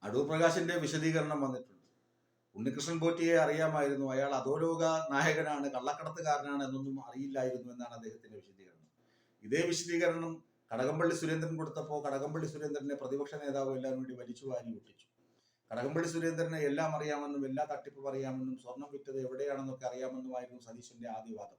അടൂർ പ്രകാശിന്റെ വിശദീകരണം വന്നിട്ടുണ്ട്. ഉണ്ണികൃഷ്ണൻ പോറ്റിയെ അറിയാമായിരുന്നു, അയാൾ അധോലോക നായകനാണ്, കള്ളക്കടത്തുകാരനാണ് എന്നൊന്നും അറിയില്ലായിരുന്നു എന്നാണ് അദ്ദേഹത്തിന്റെ വിശദീകരണം. ഇതേ വിശദീകരണം കടകംപള്ളി സുരേന്ദ്രൻ കൊടുത്തപ്പോൾ കടകംപള്ളി സുരേന്ദ്രനെ പ്രതിപക്ഷ നേതാവ് എല്ലാം കൂടി വലിച്ചു വാരി ഒട്ടിച്ചു. കടകംപള്ളി സുരേന്ദ്രന് എല്ലാം അറിയാമെന്നും എല്ലാ തട്ടിപ്പും അറിയാമെന്നും സ്വർണം വിറ്റത് എവിടെയാണെന്നൊക്കെ അറിയാമെന്നുമായിരുന്നു സതീശന്റെ ആദ്യവാദം.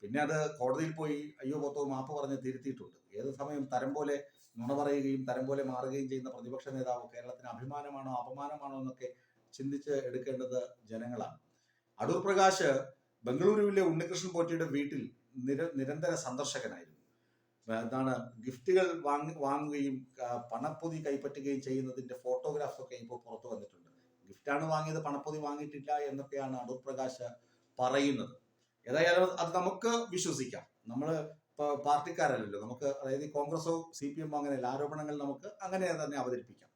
പിന്നെ അത് കോടതിയിൽ പോയി അയ്യോ പൊത്തോ മാപ്പ് പറഞ്ഞ് തിരുത്തിയിട്ടുണ്ട്. ഏത് സമയം തരം പോലെ നുണ പറയുകയും തരം പോലെ മാറുകയും ചെയ്യുന്ന പ്രതിപക്ഷ നേതാവ് കേരളത്തിന് അഭിമാനമാണോ അപമാനമാണോ എന്നൊക്കെ ചിന്തിച്ച് എടുക്കേണ്ടത് ജനങ്ങളാണ്. അടൂർ പ്രകാശ് ബംഗളൂരുവിലെ ഉണ്ണികൃഷ്ണൻ പോറ്റിയുടെ വീട്ടിൽ നിരന്തര സന്ദർശകനായിരുന്നു. എന്താണ് ഗിഫ്റ്റുകൾ വാങ്ങുകയും പണപ്പൊതി കൈപ്പറ്റുകയും ചെയ്യുന്നതിന്റെ ഫോട്ടോഗ്രാഫ്സ് ഒക്കെ ഇപ്പോൾ പുറത്തു വന്നിട്ടുണ്ട്. ഗിഫ്റ്റാണ് വാങ്ങിയത്, പണപ്പൊതി വാങ്ങിയിട്ടില്ല എന്നൊക്കെയാണ് അടൂർ പ്രകാശ് പറയുന്നത്. ഏതായാലും അത് നമുക്ക് വിശ്വസിക്കാം. നമ്മൾ പാർട്ടിക്കാരല്ലല്ലോ, നമുക്ക് അതായത് കോൺഗ്രസോ CPM അങ്ങനെയല്ല, ആരോപണങ്ങൾ നമുക്ക് അങ്ങനെ തന്നെ അവതരിപ്പിക്കാം.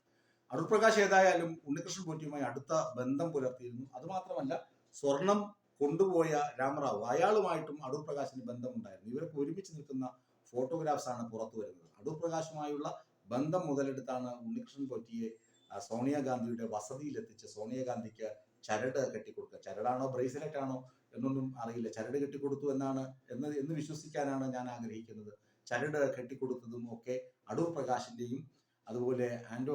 അടൂർ പ്രകാശ് ഏതായാലും ഉണ്ണികൃഷ്ണൻ പോറ്റിയുമായി അടുത്ത ബന്ധം പുലർത്തിയിരുന്നു. അതുമാത്രമല്ല, സ്വർണം കൊണ്ടുപോയ രാമറാവു അയാളുമായിട്ടും അടൂർ പ്രകാശിന് ബന്ധമുണ്ടായിരുന്നു. ഇവരൊക്കെ ഒരുമിച്ച് നിൽക്കുന്ന ഫോട്ടോഗ്രാഫ്സ് ആണ് പുറത്തു വരുന്നത്. അടൂർ പ്രകാശുമായുള്ള ബന്ധം മുതലെടുത്താണ് ഉണ്ണികൃഷ്ണൻ പോറ്റിയെ സോണിയാഗാന്ധിയുടെ വസതിയിലെത്തിച്ച് സോണിയാഗാന്ധിക്ക് ചരട് കെട്ടിക്കൊടുക്കുക. ചരടാണോ ബ്രേസ്ലെറ്റ് ആണോ എന്നൊന്നും അറിയില്ല. ചരട് കെട്ടിക്കൊടുത്തു എന്ന് വിശ്വസിക്കാനാണ് ഞാൻ ആഗ്രഹിക്കുന്നത്. ചരട് കെട്ടിക്കൊടുത്തതും ഒക്കെ അടൂർ പ്രകാശിന്റെയും അതുപോലെ ആന്റോ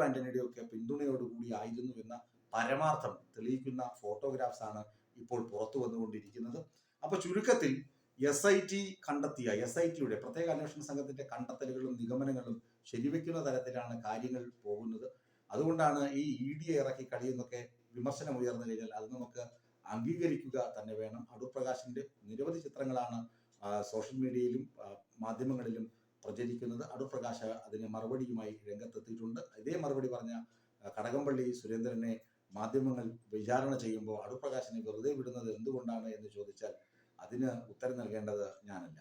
ആന്റണിയുടെയും ഒക്കെ പിന്തുണയോടുകൂടി ആയിരുന്നു എന്ന പരമാർത്ഥം തെളിയിക്കുന്ന ഫോട്ടോഗ്രാഫ്സ് ആണ് ഇപ്പോൾ പുറത്തു വന്നുകൊണ്ടിരിക്കുന്നത്. അപ്പൊ ചുരുക്കത്തിൽ SITയുടെ പ്രത്യേക അന്വേഷണ സംഘത്തിന്റെ കണ്ടെത്തലുകളും നിഗമനങ്ങളും ശരിവെക്കുന്ന തരത്തിലാണ് കാര്യങ്ങൾ പോകുന്നത്. അതുകൊണ്ടാണ് ഈ ED ഇറക്കി കളിയെന്നൊക്കെ വിമർശനം ഉയർന്നു കഴിഞ്ഞാൽ അത് നമുക്ക് അംഗീകരിക്കുക തന്നെ വേണം. അടൂർ പ്രകാശിന്റെ നിരവധി ചിത്രങ്ങളാണ് സോഷ്യൽ മീഡിയയിലും മാധ്യമങ്ങളിലും പ്രചരിക്കുന്നത്. അടൂർ പ്രകാശ് അതിന് മറുപടിയുമായി രംഗത്തെത്തിയിട്ടുണ്ട്. ഇതേ മറുപടി പറഞ്ഞ കടകംപള്ളി സുരേന്ദ്രനെ മാധ്യമങ്ങൾ വിചാരണ ചെയ്യുമ്പോൾ അടൂർ പ്രകാശിനെ വെറുതെ വിടുന്നത് എന്തുകൊണ്ടാണ് എന്ന് ചോദിച്ചാൽ അതിന് ഉത്തരം നൽകേണ്ടത് ഞാനല്ല.